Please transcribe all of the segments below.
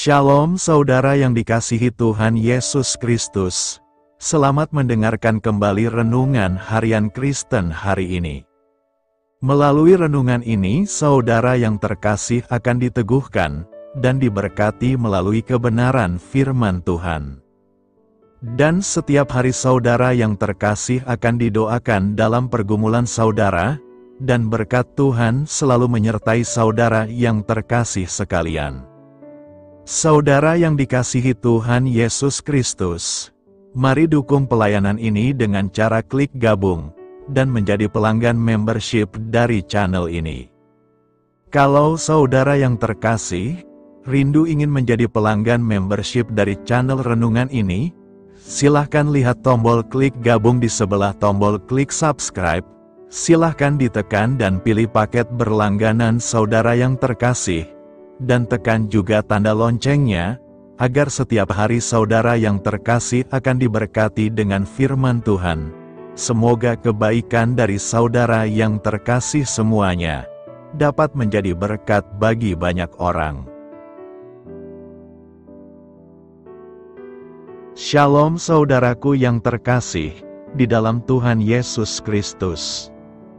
Shalom saudara yang dikasihi Tuhan Yesus Kristus. Selamat mendengarkan kembali renungan harian Kristen hari ini. Melalui renungan ini, saudara yang terkasih akan diteguhkan dan diberkati melalui kebenaran firman Tuhan. Dan setiap hari saudara yang terkasih akan didoakan dalam pergumulan saudara, dan berkat Tuhan selalu menyertai saudara yang terkasih sekalian. Saudara yang dikasihi Tuhan Yesus Kristus, mari dukung pelayanan ini dengan cara klik gabung dan menjadi pelanggan membership dari channel ini. Kalau saudara yang terkasih, rindu ingin menjadi pelanggan membership dari channel renungan ini, silahkan lihat tombol klik gabung di sebelah tombol klik subscribe, silahkan ditekan dan pilih paket berlangganan saudara yang terkasih, dan tekan juga tanda loncengnya, agar setiap hari saudara yang terkasih akan diberkati dengan firman Tuhan. Semoga kebaikan dari saudara yang terkasih semuanya dapat menjadi berkat bagi banyak orang. Shalom saudaraku yang terkasih di dalam Tuhan Yesus Kristus.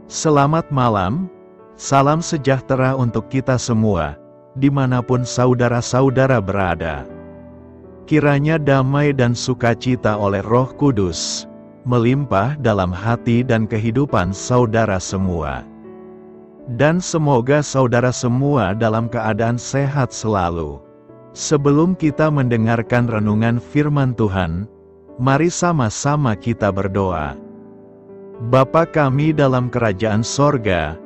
Selamat malam, salam sejahtera untuk kita semua, dimanapun saudara-saudara berada. Kiranya damai dan sukacita oleh Roh Kudus melimpah dalam hati dan kehidupan saudara semua. Dan semoga saudara semua dalam keadaan sehat selalu. Sebelum kita mendengarkan renungan firman Tuhan, mari sama-sama kita berdoa. Bapa kami dalam kerajaan sorga,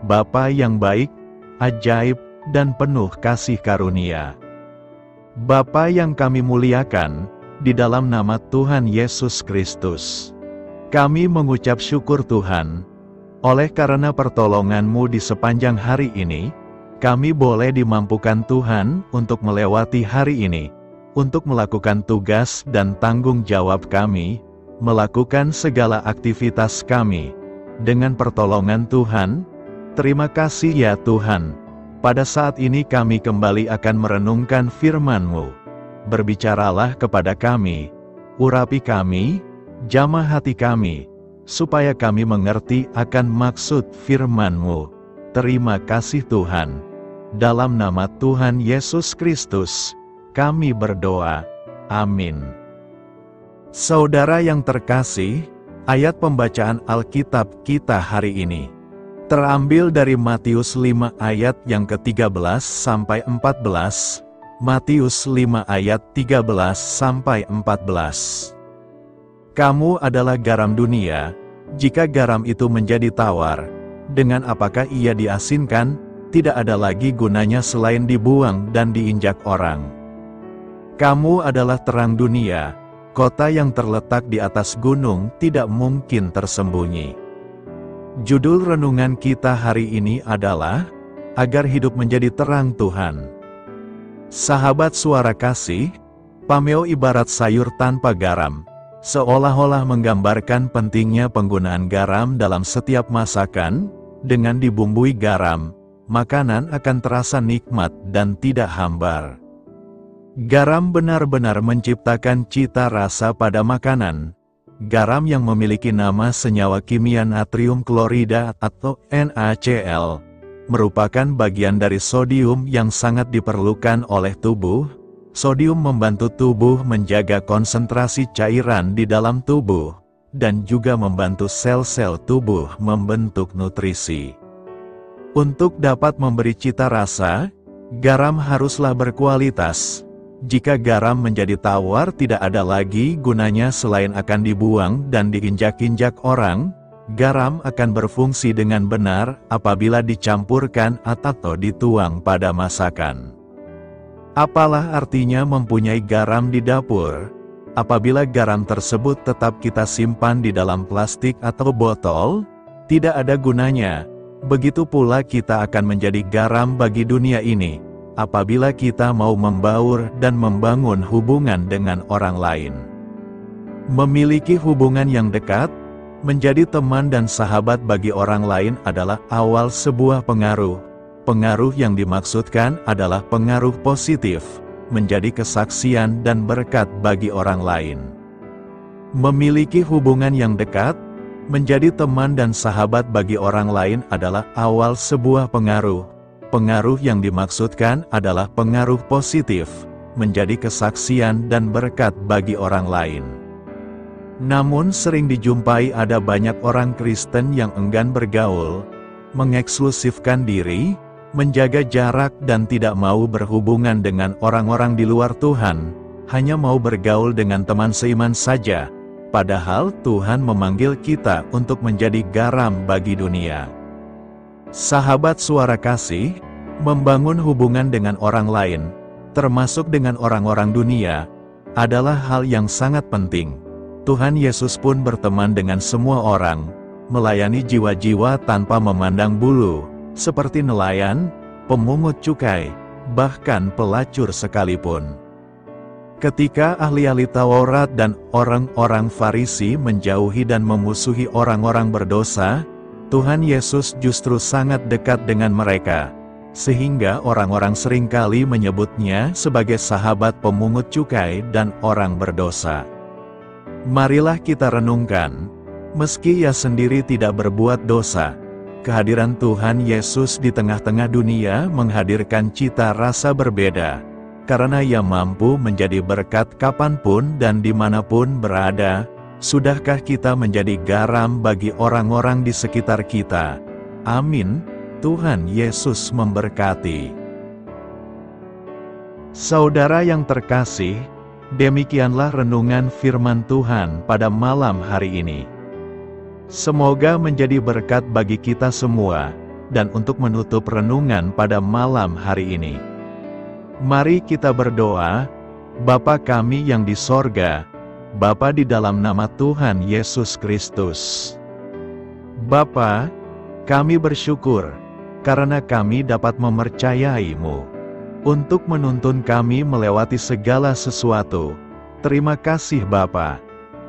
Bapa yang baik, ajaib, dan penuh kasih karunia. Bapa yang kami muliakan, di dalam nama Tuhan Yesus Kristus, kami mengucap syukur Tuhan, oleh karena pertolongan-Mu di sepanjang hari ini, kami boleh dimampukan Tuhan untuk melewati hari ini, untuk melakukan tugas dan tanggung jawab kami, melakukan segala aktivitas kami. Dengan pertolongan Tuhan, terima kasih ya Tuhan. Pada saat ini kami kembali akan merenungkan firman-Mu. Berbicaralah kepada kami, urapi kami, jamah hati kami, supaya kami mengerti akan maksud firman-Mu. Terima kasih Tuhan. Dalam nama Tuhan Yesus Kristus, kami berdoa. Amin. Saudara yang terkasih, ayat pembacaan Alkitab kita hari ini terambil dari Matius 5 ayat yang ke-13 sampai 14, Matius 5 ayat 13 sampai 14. Kamu adalah garam dunia, jika garam itu menjadi tawar, dengan apakah ia diasinkan, tidak ada lagi gunanya selain dibuang dan diinjak orang. Kamu adalah terang dunia, kota yang terletak di atas gunung tidak mungkin tersembunyi. Judul renungan kita hari ini adalah, agar hidup menjadi terang Tuhan. Sahabat suara kasih, pameo ibarat sayur tanpa garam, seolah-olah menggambarkan pentingnya penggunaan garam dalam setiap masakan. Dengan dibumbui garam, makanan akan terasa nikmat dan tidak hambar. Garam benar-benar menciptakan cita rasa pada makanan. Garam yang memiliki nama senyawa kimia natrium klorida atau NaCl, merupakan bagian dari sodium yang sangat diperlukan oleh tubuh. Sodium membantu tubuh menjaga konsentrasi cairan di dalam tubuh, dan juga membantu sel-sel tubuh membentuk nutrisi. Untuk dapat memberi cita rasa, garam haruslah berkualitas. Jika garam menjadi tawar, tidak ada lagi gunanya selain akan dibuang dan diinjak-injak orang. Garam akan berfungsi dengan benar apabila dicampurkan atau dituang pada masakan. Apalah artinya mempunyai garam di dapur, apabila garam tersebut tetap kita simpan di dalam plastik atau botol? Tidak ada gunanya. Begitu pula kita akan menjadi garam bagi dunia ini, apabila kita mau membaur dan membangun hubungan dengan orang lain. Memiliki hubungan yang dekat, menjadi teman dan sahabat bagi orang lain adalah awal sebuah pengaruh. Pengaruh yang dimaksudkan adalah pengaruh positif, menjadi kesaksian dan berkat bagi orang lain. Memiliki hubungan yang dekat, menjadi teman dan sahabat bagi orang lain adalah awal sebuah pengaruh. Pengaruh yang dimaksudkan adalah pengaruh positif, menjadi kesaksian dan berkat bagi orang lain. Namun sering dijumpai ada banyak orang Kristen yang enggan bergaul, mengeksklusifkan diri, menjaga jarak dan tidak mau berhubungan dengan orang-orang di luar Tuhan, hanya mau bergaul dengan teman seiman saja, padahal Tuhan memanggil kita untuk menjadi garam bagi dunia. Sahabat Suara Kasih, membangun hubungan dengan orang lain, termasuk dengan orang-orang dunia, adalah hal yang sangat penting. Tuhan Yesus pun berteman dengan semua orang, melayani jiwa-jiwa tanpa memandang bulu, seperti nelayan, pemungut cukai, bahkan pelacur sekalipun. Ketika ahli-ahli Taurat dan orang-orang Farisi menjauhi dan memusuhi orang-orang berdosa, Tuhan Yesus justru sangat dekat dengan mereka, sehingga orang-orang seringkali menyebutnya sebagai sahabat pemungut cukai dan orang berdosa. Marilah kita renungkan, meski Ia sendiri tidak berbuat dosa, kehadiran Tuhan Yesus di tengah-tengah dunia menghadirkan cita rasa berbeda, karena Ia mampu menjadi berkat kapanpun dan dimanapun berada. Sudahkah kita menjadi garam bagi orang-orang di sekitar kita? Amin. Tuhan Yesus memberkati. Saudara yang terkasih, demikianlah renungan firman Tuhan pada malam hari ini. Semoga menjadi berkat bagi kita semua, dan untuk menutup renungan pada malam hari ini, mari kita berdoa. Bapa kami yang di sorga, Bapa di dalam nama Tuhan Yesus Kristus. Bapa, kami bersyukur, karena kami dapat mempercayai-Mu untuk menuntun kami melewati segala sesuatu. Terima kasih Bapa,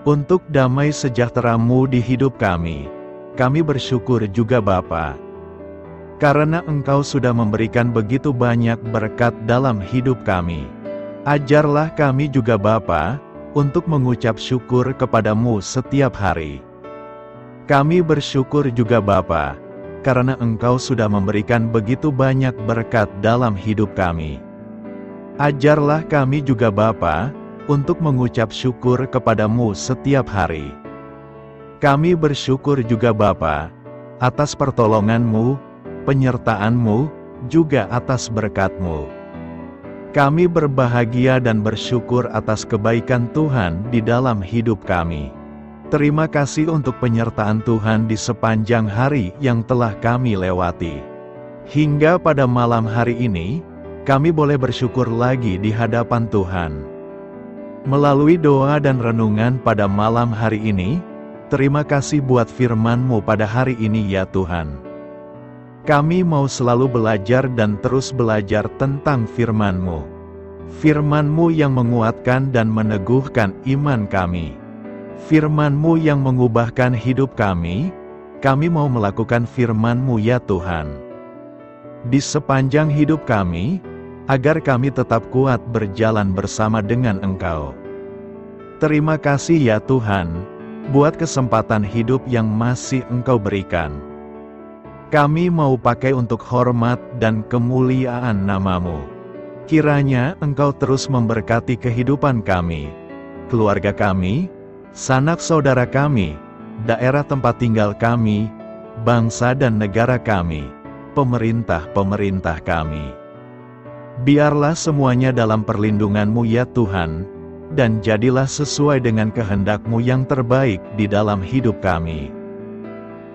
untuk damai sejahtera-Mu di hidup kami. Kami bersyukur juga Bapa, karena Engkau sudah memberikan begitu banyak berkat dalam hidup kami. Ajarlah kami juga Bapa, untuk mengucap syukur kepada-Mu setiap hari. Kami bersyukur juga Bapa, karena Engkau sudah memberikan begitu banyak berkat dalam hidup kami. Ajarlah kami juga Bapa, untuk mengucap syukur kepada-Mu setiap hari. Kami bersyukur juga Bapa, atas pertolongan-Mu, penyertaan-Mu, juga atas berkat-Mu. Kami berbahagia dan bersyukur atas kebaikan Tuhan di dalam hidup kami. Terima kasih untuk penyertaan Tuhan di sepanjang hari yang telah kami lewati. Hingga pada malam hari ini, kami boleh bersyukur lagi di hadapan Tuhan. Melalui doa dan renungan pada malam hari ini, terima kasih buat firman-Mu pada hari ini ya Tuhan. Kami mau selalu belajar dan terus belajar tentang firman-Mu. Firman-Mu yang menguatkan dan meneguhkan iman kami. Firman-Mu yang mengubahkan hidup kami mau melakukan firman-Mu ya Tuhan. Di sepanjang hidup kami, agar kami tetap kuat berjalan bersama dengan Engkau. Terima kasih ya Tuhan, buat kesempatan hidup yang masih Engkau berikan. Kami mau pakai untuk hormat dan kemuliaan nama-Mu. Kiranya Engkau terus memberkati kehidupan kami, keluarga kami, sanak saudara kami, daerah tempat tinggal kami, bangsa dan negara kami, pemerintah-pemerintah kami. Biarlah semuanya dalam perlindungan-Mu ya Tuhan, dan jadilah sesuai dengan kehendak-Mu yang terbaik di dalam hidup kami.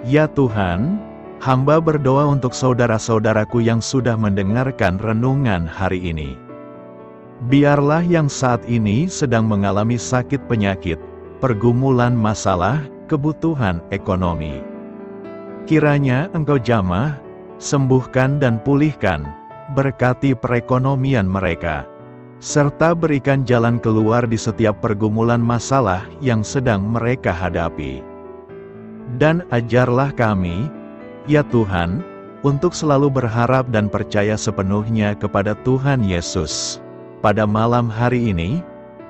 Ya Tuhan, hamba berdoa untuk saudara-saudaraku yang sudah mendengarkan renungan hari ini. Biarlah yang saat ini sedang mengalami sakit penyakit, pergumulan masalah, kebutuhan ekonomi, kiranya Engkau jamah, sembuhkan dan pulihkan, berkati perekonomian mereka, serta berikan jalan keluar di setiap pergumulan masalah yang sedang mereka hadapi. Dan ajarlah kami, ya Tuhan, untuk selalu berharap dan percaya sepenuhnya kepada Tuhan Yesus. pada malam hari ini,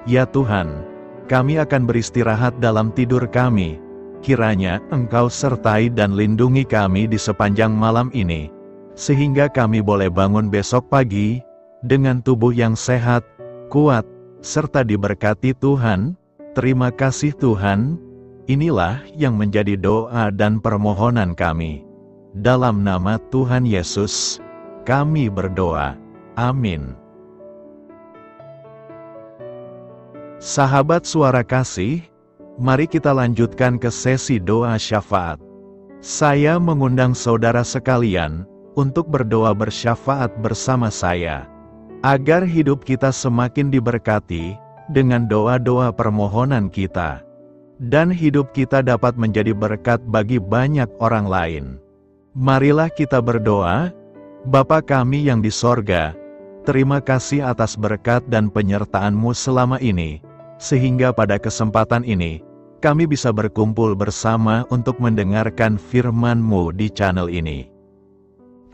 ya Tuhan, kami akan beristirahat dalam tidur kami. Kiranya Engkau sertai dan lindungi kami di sepanjang malam ini, sehingga kami boleh bangun besok pagi, dengan tubuh yang sehat, kuat, serta diberkati Tuhan. Terima kasih Tuhan. Inilah yang menjadi doa dan permohonan kami. Dalam nama Tuhan Yesus, kami berdoa. Amin. Sahabat Suara Kasih, mari kita lanjutkan ke sesi doa syafaat. Saya mengundang saudara sekalian untuk berdoa bersyafaat bersama saya, agar hidup kita semakin diberkati dengan doa-doa permohonan kita, dan hidup kita dapat menjadi berkat bagi banyak orang lain. Marilah kita berdoa. Bapa kami yang di sorga, terima kasih atas berkat dan penyertaan-Mu selama ini, sehingga pada kesempatan ini, kami bisa berkumpul bersama untuk mendengarkan firman-Mu di channel ini.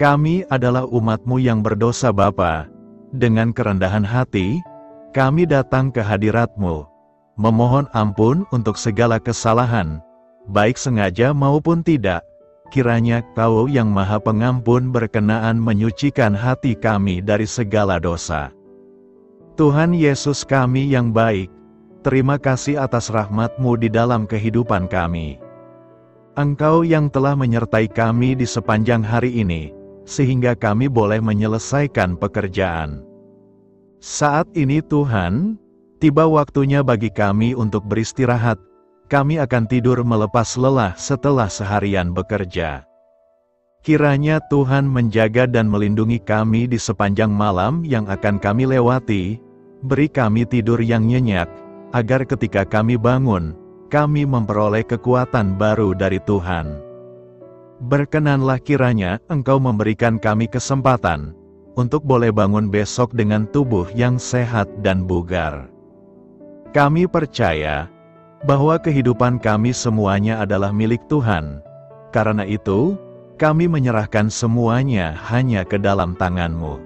Kami adalah umat-Mu yang berdosa Bapa. Dengan kerendahan hati, kami datang ke hadirat-Mu, memohon ampun untuk segala kesalahan, baik sengaja maupun tidak. Kiranya Kau yang Maha Pengampun berkenaan menyucikan hati kami dari segala dosa. Tuhan Yesus kami yang baik, terima kasih atas rahmat-Mu di dalam kehidupan kami. Engkau yang telah menyertai kami di sepanjang hari ini, sehingga kami boleh menyelesaikan pekerjaan. Saat ini Tuhan, tiba waktunya bagi kami untuk beristirahat. Kami akan tidur melepas lelah setelah seharian bekerja. Kiranya Tuhan menjaga dan melindungi kami di sepanjang malam yang akan kami lewati. Beri kami tidur yang nyenyak, agar ketika kami bangun, kami memperoleh kekuatan baru dari Tuhan. Berkenanlah kiranya Engkau memberikan kami kesempatan untuk boleh bangun besok dengan tubuh yang sehat dan bugar. Kami percaya bahwa kehidupan kami semuanya adalah milik Tuhan. Karena itu, kami menyerahkan semuanya hanya ke dalam tangan-Mu.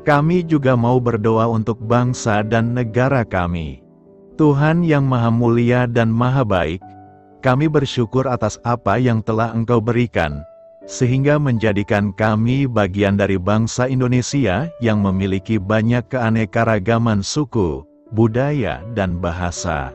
Kami juga mau berdoa untuk bangsa dan negara kami. Tuhan yang Maha Mulia dan Maha Baik, kami bersyukur atas apa yang telah Engkau berikan, sehingga menjadikan kami bagian dari bangsa Indonesia yang memiliki banyak keanekaragaman suku, budaya, dan bahasa.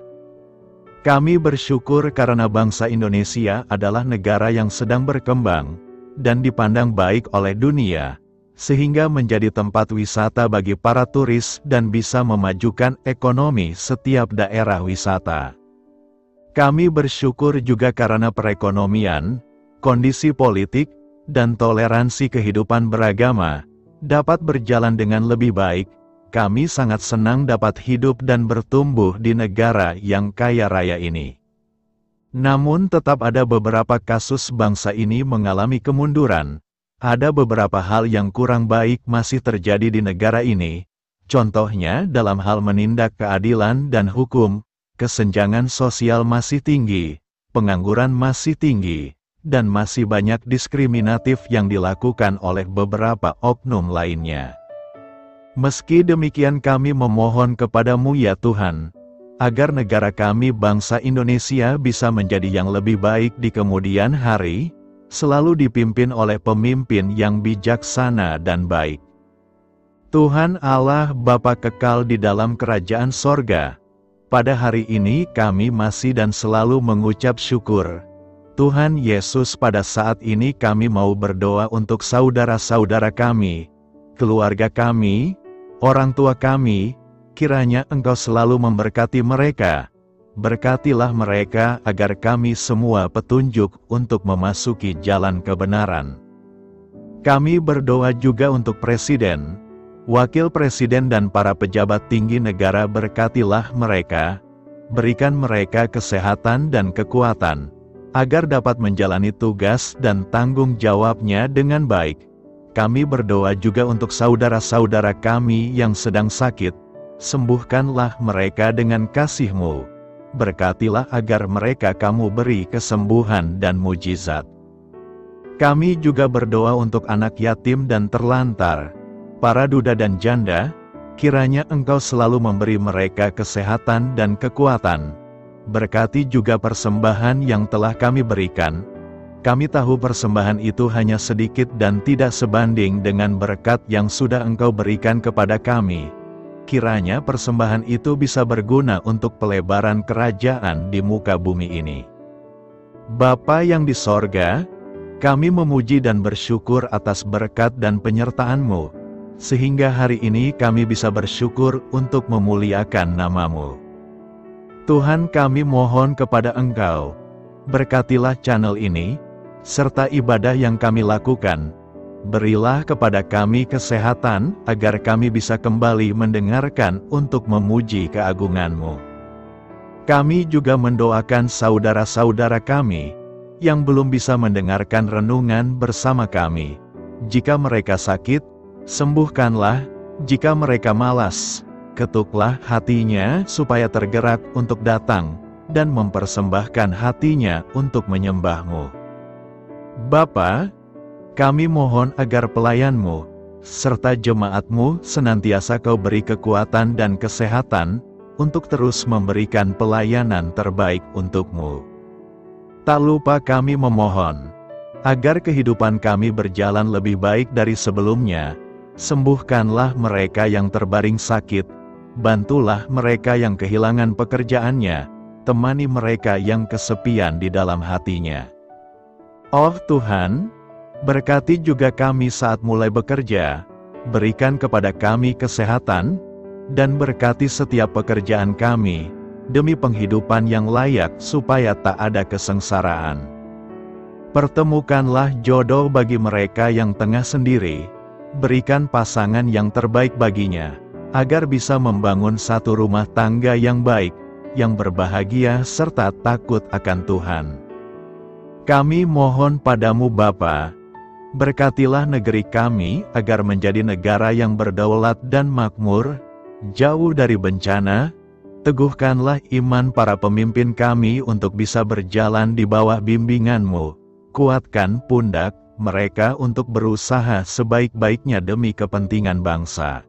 Kami bersyukur karena bangsa Indonesia adalah negara yang sedang berkembang dan dipandang baik oleh dunia, sehingga menjadi tempat wisata bagi para turis dan bisa memajukan ekonomi setiap daerah wisata. Kami bersyukur juga karena perekonomian, kondisi politik, dan toleransi kehidupan beragama dapat berjalan dengan lebih baik. Kami sangat senang dapat hidup dan bertumbuh di negara yang kaya raya ini. Namun tetap ada beberapa kasus bangsa ini mengalami kemunduran. Ada beberapa hal yang kurang baik masih terjadi di negara ini. Contohnya dalam hal menindak keadilan dan hukum, kesenjangan sosial masih tinggi, pengangguran masih tinggi, dan masih banyak diskriminatif yang dilakukan oleh beberapa oknum lainnya. Meski demikian kami memohon kepada-Mu ya Tuhan, agar negara kami bangsa Indonesia bisa menjadi yang lebih baik di kemudian hari, selalu dipimpin oleh pemimpin yang bijaksana dan baik. Tuhan Allah Bapa kekal di dalam kerajaan sorga, pada hari ini kami masih dan selalu mengucap syukur. Tuhan Yesus, pada saat ini kami mau berdoa untuk saudara-saudara kami, keluarga kami, orang tua kami. Kiranya Engkau selalu memberkati mereka. Berkatilah mereka agar kami semua petunjuk untuk memasuki jalan kebenaran. Kami berdoa juga untuk Presiden, Wakil Presiden dan para pejabat tinggi negara. Berkatilah mereka, berikan mereka kesehatan dan kekuatan, agar dapat menjalani tugas dan tanggung jawabnya dengan baik. Kami berdoa juga untuk saudara-saudara kami yang sedang sakit. Sembuhkanlah mereka dengan kasih-Mu. Berkatilah agar mereka Kamu beri kesembuhan dan mujizat. Kami juga berdoa untuk anak yatim dan terlantar, para duda dan janda. Kiranya Engkau selalu memberi mereka kesehatan dan kekuatan. Berkati juga persembahan yang telah kami berikan. Kami tahu persembahan itu hanya sedikit dan tidak sebanding dengan berkat yang sudah Engkau berikan kepada kami. Kiranya persembahan itu bisa berguna untuk pelebaran kerajaan di muka bumi ini. Bapa yang di sorga, kami memuji dan bersyukur atas berkat dan penyertaan-Mu, sehingga hari ini kami bisa bersyukur untuk memuliakan nama-Mu. Tuhan, kami mohon kepada Engkau, berkatilah channel ini, serta ibadah yang kami lakukan. Berilah kepada kami kesehatan, agar kami bisa kembali mendengarkan untuk memuji keagungan-Mu. Kami juga mendoakan saudara-saudara kami, yang belum bisa mendengarkan renungan bersama kami. Jika mereka sakit, sembuhkanlah. Jika mereka malas, ketuklah hatinya supaya tergerak untuk datang, dan mempersembahkan hatinya untuk menyembah-Mu. Bapa, kami mohon agar pelayan-Mu, serta jemaat-Mu senantiasa Kau beri kekuatan dan kesehatan, untuk terus memberikan pelayanan terbaik untuk-Mu. Tak lupa kami memohon, agar kehidupan kami berjalan lebih baik dari sebelumnya. Sembuhkanlah mereka yang terbaring sakit, bantulah mereka yang kehilangan pekerjaannya, temani mereka yang kesepian di dalam hatinya. Oh Tuhan, berkati juga kami saat mulai bekerja, berikan kepada kami kesehatan, dan berkati setiap pekerjaan kami, demi penghidupan yang layak supaya tak ada kesengsaraan. Pertemukanlah jodoh bagi mereka yang tengah sendiri, berikan pasangan yang terbaik baginya, agar bisa membangun satu rumah tangga yang baik, yang berbahagia serta takut akan Tuhan. Kami mohon padamu Bapa, berkatilah negeri kami agar menjadi negara yang berdaulat dan makmur, jauh dari bencana. Teguhkanlah iman para pemimpin kami untuk bisa berjalan di bawah bimbingan-Mu. Kuatkan pundak mereka untuk berusaha sebaik-baiknya demi kepentingan bangsa.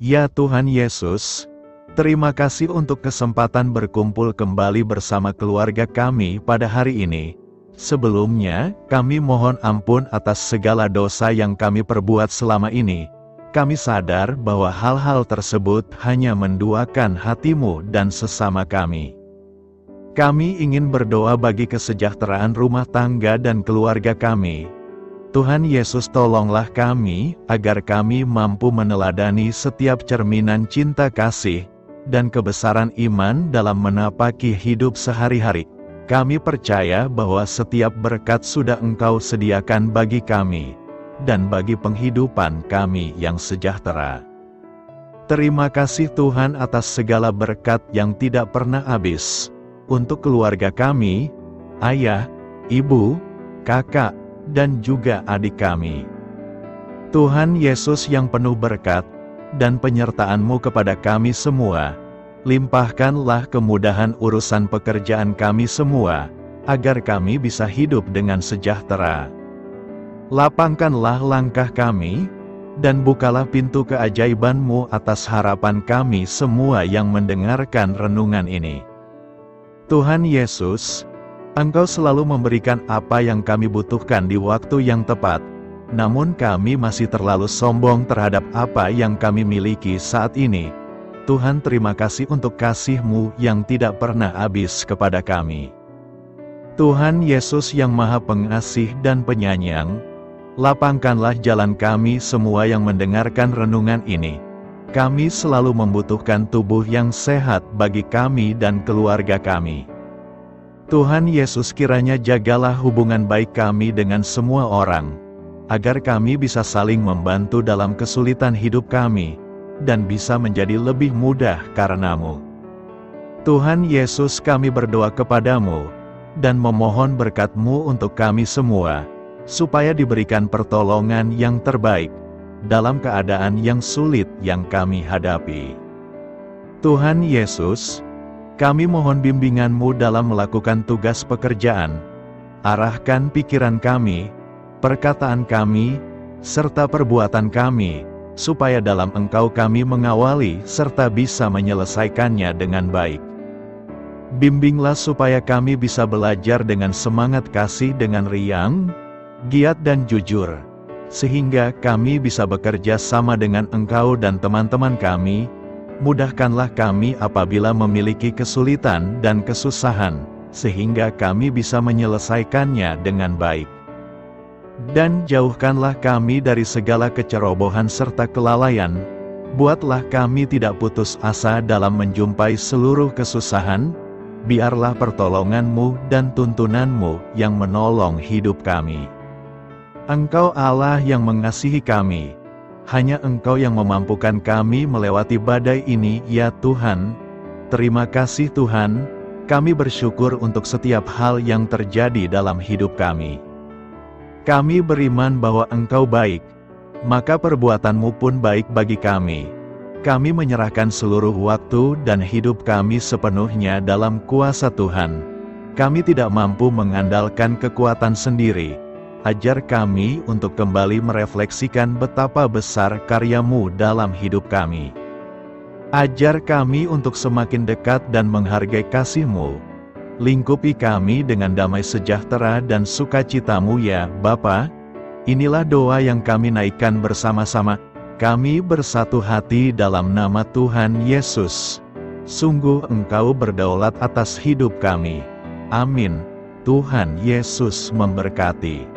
Ya Tuhan Yesus, terima kasih untuk kesempatan berkumpul kembali bersama keluarga kami pada hari ini. Sebelumnya, kami mohon ampun atas segala dosa yang kami perbuat selama ini. Kami sadar bahwa hal-hal tersebut hanya menduakan hati-Mu dan sesama kami. Kami ingin berdoa bagi kesejahteraan rumah tangga dan keluarga kami. Tuhan Yesus, tolonglah kami, agar kami mampu meneladani setiap cerminan cinta kasih, dan kebesaran iman dalam menapaki hidup sehari-hari. Kami percaya bahwa setiap berkat sudah Engkau sediakan bagi kami, dan bagi penghidupan kami yang sejahtera. Terima kasih Tuhan atas segala berkat yang tidak pernah habis, untuk keluarga kami, ayah, ibu, kakak, dan juga adik kami. Tuhan Yesus yang penuh berkat, dan penyertaan-Mu kepada kami semua, limpahkanlah kemudahan urusan pekerjaan kami semua, agar kami bisa hidup dengan sejahtera. Lapangkanlah langkah kami, dan bukalah pintu keajaiban-Mu atas harapan kami semua yang mendengarkan renungan ini. Tuhan Yesus, Engkau selalu memberikan apa yang kami butuhkan di waktu yang tepat, namun kami masih terlalu sombong terhadap apa yang kami miliki saat ini. Tuhan, terima kasih untuk kasih-Mu yang tidak pernah habis kepada kami. Tuhan Yesus yang Maha Pengasih dan Penyayang, lapangkanlah jalan kami semua yang mendengarkan renungan ini. Kami selalu membutuhkan tubuh yang sehat bagi kami dan keluarga kami. Tuhan Yesus, kiranya jagalah hubungan baik kami dengan semua orang, agar kami bisa saling membantu dalam kesulitan hidup kami, dan bisa menjadi lebih mudah karena-Mu. Tuhan Yesus, kami berdoa kepadamu, dan memohon berkat-Mu untuk kami semua, supaya diberikan pertolongan yang terbaik, dalam keadaan yang sulit yang kami hadapi. Tuhan Yesus, kami mohon bimbingan-Mu dalam melakukan tugas pekerjaan. Arahkan pikiran kami, perkataan kami, serta perbuatan kami, supaya dalam Engkau kami mengawali serta bisa menyelesaikannya dengan baik. Bimbinglah supaya kami bisa belajar dengan semangat kasih dengan riang, giat dan jujur, sehingga kami bisa bekerja sama dengan Engkau dan teman-teman kami. Mudahkanlah kami apabila memiliki kesulitan dan kesusahan, sehingga kami bisa menyelesaikannya dengan baik. Dan jauhkanlah kami dari segala kecerobohan serta kelalaian. Buatlah kami tidak putus asa dalam menjumpai seluruh kesusahan. Biarlah pertolongan-Mu dan tuntunan-Mu yang menolong hidup kami. Engkau Allah yang mengasihi kami. Hanya Engkau yang memampukan kami melewati badai ini, ya Tuhan. Terima kasih Tuhan, kami bersyukur untuk setiap hal yang terjadi dalam hidup kami. Kami beriman bahwa Engkau baik, maka perbuatan-Mu pun baik bagi kami. Kami menyerahkan seluruh waktu dan hidup kami sepenuhnya dalam kuasa Tuhan. Kami tidak mampu mengandalkan kekuatan sendiri. Ajar kami untuk kembali merefleksikan betapa besar karya-Mu dalam hidup kami. Ajar kami untuk semakin dekat dan menghargai kasih-Mu. Lingkupi kami dengan damai sejahtera dan sukacita-Mu ya Bapa. Inilah doa yang kami naikkan bersama-sama. Kami bersatu hati dalam nama Tuhan Yesus. Sungguh Engkau berdaulat atas hidup kami. Amin. Tuhan Yesus memberkati.